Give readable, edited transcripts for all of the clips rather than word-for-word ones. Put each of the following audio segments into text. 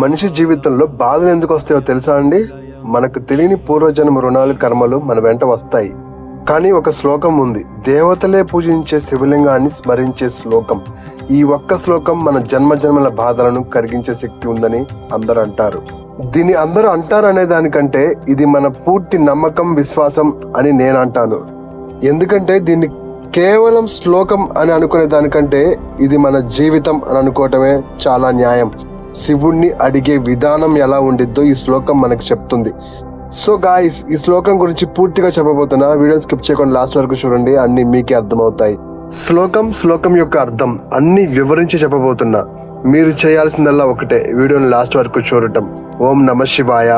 మనిషి జీవితంలో బాధలు ఎందుకు వస్తాయో తెలుసా అండి? మనకు తెలియని పూర్వజన్మ రుణాలు కర్మలు మన వెంట వస్తాయి. కానీ ఒక శ్లోకం ఉంది, దేవతలే పూజించే శివలింగాన్ని స్మరించే శ్లోకం. ఈ ఒక్క శ్లోకం మన జన్మజన్మల బాధలను కరిగించే శక్తి ఉందని అందరూ అంటారు. దీన్ని అందరూ అంటారు అనే దానికంటే ఇది మన పూర్తి నమ్మకం, విశ్వాసం అని నేను అంటాను. ఎందుకంటే దీన్ని కేవలం శ్లోకం అని అనుకునే దానికంటే ఇది మన జీవితం అని అనుకోవటమే చాలా న్యాయం. శివుణ్ణి అడిగే విధానం ఎలా ఉండిద్దో ఈ శ్లోకం మనకు చెప్తుంది. సో గాయ్స్, ఈ శ్లోకం గురించి పూర్తిగా చెప్పబోతున్నా. వీడియో స్కిప్ చేయకుండా లాస్ట్ వరకు చూడండి, అన్ని మీకే అర్థమవుతాయి. శ్లోకం యొక్క అర్థం అన్ని వివరించి చెప్పబోతున్నా. మీరు చేయాల్సిందల్లా ఒకటే, వీడియోని లాస్ట్ వరకు చూడటం. ఓం నమ శివాయ,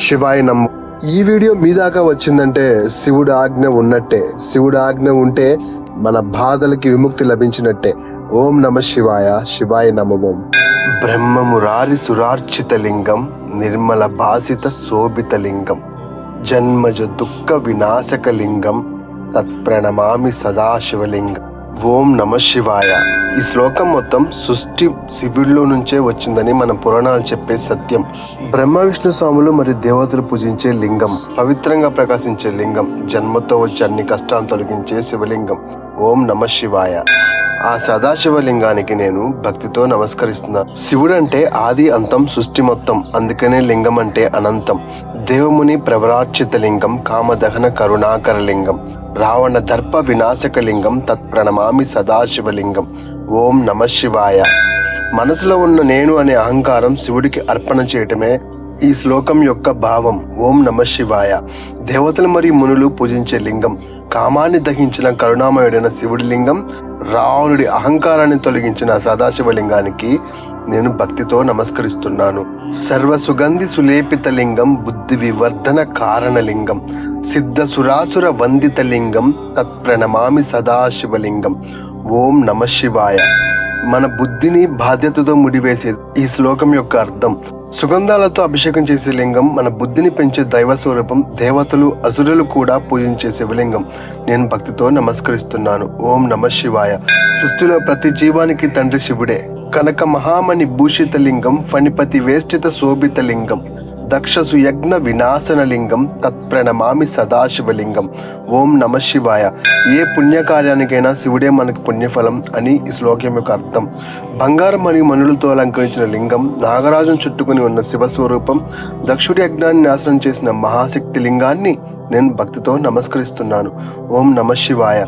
శివాయ నమో. ఈ వీడియో మీ దాకా వచ్చిందంటే శివుడు ఆజ్ఞ ఉన్నట్టే. శివుడు ఆజ్ఞ ఉంటే మన బాధలకి విముక్తి లభించినట్టే. ఓం నమ శివాయ, శివాయ నమో. బ్రహ్మమురారి సురార్చిత లింగం, నిర్మల భాసిత శోభిత లింగం, జన్మజ దుఃఖ వినాశక లింగం, తత్ప్రణమామి సదాశివలింగం. ఓం నమ శివాయ. ఈ శ్లోకం మొత్తం సృష్టి శివుడిలో నుంచే వచ్చిందని మన పురాణాలు చెప్పే సత్యం. బ్రహ్మ విష్ణు స్వాములు మరియు దేవతలు పూజించే లింగం, పవిత్రంగా ప్రకాశించే లింగం, జన్మతో వచ్చే అన్ని కష్టాలను తొలగించే శివలింగం. ఓం నమ శివాయ. ఆ సదాశివలింగానికి నేను భక్తితో నమస్కరిస్తున్నా. శివుడు అంటే ఆది అంతం, సృష్టి మొత్తం. అందుకనే లింగం అంటే అనంతం. దేవముని ప్రవరార్చిత లింగం, కామదహన కరుణాకర లింగం, రావణ దర్ప వినాశక లింగం, తత్ప్రణమామి సదాశివలింగం. ఓం నమ శివాయ. మనసులో ఉన్న నేను అనే అహంకారం శివుడికి అర్పణ చేయటమే ఈ శ్లోకం యొక్క భావం. ఓం నమ శివాయ. దేవతలు మరియు మునులు పూజించే లింగం, కామాన్ని దహించిన కరుణామయుడైన శివుడి లింగం, రావణుడి అహంకారాన్ని తొలగించిన సదాశివలింగానికి నేను భక్తితో నమస్కరిస్తున్నాను. సర్వ సుగంధి సులేపిత లింగం, బుద్ధి వివర్ధన కారణ లింగం, సిద్ధ సురాసుర వందిత లింగం, తత్ప్రణమామి సదాశివలింగం. ఓం నమ శివాయ. మన బుద్ధిని బాధ్యతతో ముడివేసే ఈ శ్లోకం యొక్క అర్థం, సుగంధాలతో అభిషేకం చేసే లింగం, మన బుద్ధిని పెంచే దైవ స్వరూపం, దేవతలు అసురులు కూడా పూజించే శివలింగం. నేను భక్తితో నమస్కరిస్తున్నాను. ఓం నమ శివాయ. సృష్టిలో ప్రతి జీవానికి తండ్రి శివుడే. కనక మహామణి భూషిత లింగం, ఫణిపతి వేష్టిత శోభిత లింగం, దక్ష సుయజ్ఞ వినాశన లింగం, తత్ప్రణమామి సదాశివలింగం. ఓం నమ శివాయ. ఏ పుణ్యకార్యానికైనా శివుడే మనకు పుణ్యఫలం అని ఈ శ్లోకం యొక్క అర్థం. బంగారం మరియు మణులతో అలంకరించిన లింగం, నాగరాజును చుట్టుకుని ఉన్న శివస్వరూపం, దక్షుడి యజ్ఞాన్ని నాశనం చేసిన మహాశక్తి లింగాన్ని నేను భక్తితో నమస్కరిస్తున్నాను. ఓం నమ శివాయ.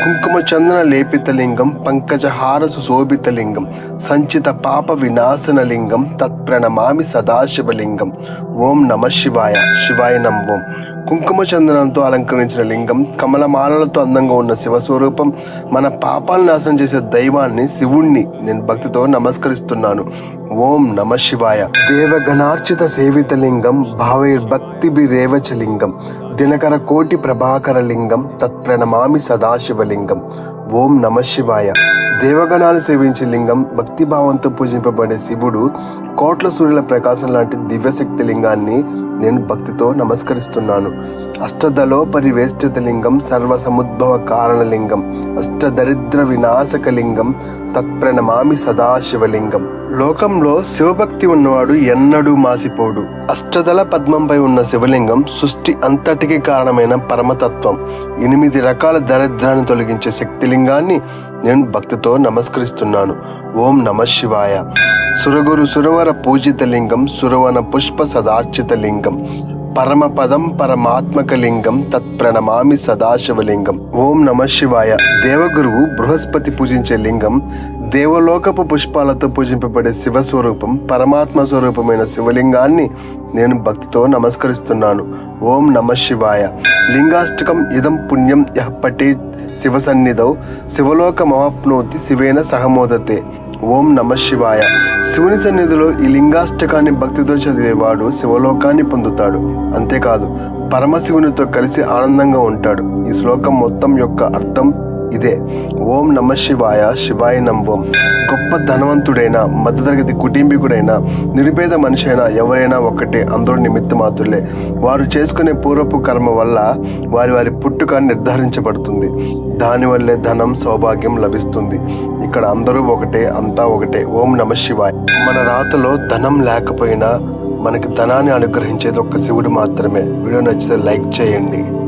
కుంకుమ చందన లేపిత లింగం, పంకజహార సుశోభిత లింగం, సంచిత పాప వినాశన లింగం, తత్ప్రణమామి సదాశివలింగం. ఓం నమ శివాయ, శివాయ నమో. కుంకుమ చందనంతో అలంకరించిన లింగం, కమలమాలలతో అందంగా ఉన్న శివస్వరూపం, మన పాపాలను నాశనం చేసే దైవాన్ని శివుణ్ణి నేను భక్తితో నమస్కరిస్తున్నాను. ఓం నమ శివాయ. దేవగణార్చిత సేవిత లింగం, భావైర్భక్తిభిరేవచ లింగం, దినకర కోటి ప్రభాకర లింగం, తత్ప్రణమామి సదాశివలింగం. ఓం నమ శివాయ. దేవగణాలు సేవించే లింగం, భక్తిభావంతో పూజింపబడే శివుడు, కోట్ల సూర్యుల ప్రకాశం లాంటి దివ్యశక్తి లింగాన్ని నేను భక్తితో నమస్కరిస్తున్నాను. అష్టదలో పరివేష్టిత లింగం, సర్వ సముద్భవ కారణలింగం, అష్టదరిద్ర వినాశక లింగం, తత్ప్రణమామి సదాశివలింగం. లోకంలో శివభక్తి ఉన్నవాడు ఎన్నడూ మాసిపోడు. అష్టదళ పద్మంపై ఉన్న శివలింగం సృష్టి అంతటికి కారణమైన పరమతత్వం. 8 రకాల దరిద్రాన్ని తొలగించే శక్తిలింగాన్ని నేను భక్తితో నమస్కరిస్తున్నాను. ఓం నమ శివాయ. సురగురు సురవర పూజిత లింగం, సురవన పుష్ప సదార్చిత లింగం, పరమపదం పరమాత్మక లింగం, తత్ప్రణమామి సదాశివలింగం. ఓం నమ శివాయ. దేవగురువు బృహస్పతి పూజించే లింగం, దేవలోకపు పుష్పాలతో పూజింపబడే శివస్వరూపం, పరమాత్మ స్వరూపమైన శివలింగాన్ని నేను భక్తితో నమస్కరిస్తున్నాను. ఓం నమ శివాయ. లింగాష్టకం ఇదం పుణ్యం యః పఠేత్ శివ సన్నిధౌ, శివలోక మహాప్నోతి శివేన సహమోదతే. ఓం నమ శివాయ. శివుని సన్నిధిలో ఈ లింగాష్టకాన్ని భక్తితో చదివేవాడు శివలోకాన్ని పొందుతాడు. అంతేకాదు, పరమశివునితో కలిసి ఆనందంగా ఉంటాడు. ఈ శ్లోకం మొత్తం యొక్క అర్థం ఇదే. ఓం నమ శివాయ, శివాయ నమః. గొప్ప ధనవంతుడైనా, మధ్యతరగతి కుటుంబీకుడైనా, నిరుపేద మనిషి అయినా ఎవరైనా ఒక్కటే, అందరూ నిమిత్త మాత్రులే. వారు చేసుకునే పూర్వపు కర్మ వల్ల వారి పుట్టుక నిర్ధారించబడుతుంది. దానివల్లే ధనం, సౌభాగ్యం లభిస్తుంది. ఇక్కడ అందరూ ఒకటే, అంతా ఒకటే. ఓం నమ శివాయ. మన రాతలో ధనం లేకపోయినా మనకి ధనాన్ని అనుగ్రహించేది ఒక్క శివుడు మాత్రమే. వీడియో నచ్చితే లైక్ చేయండి.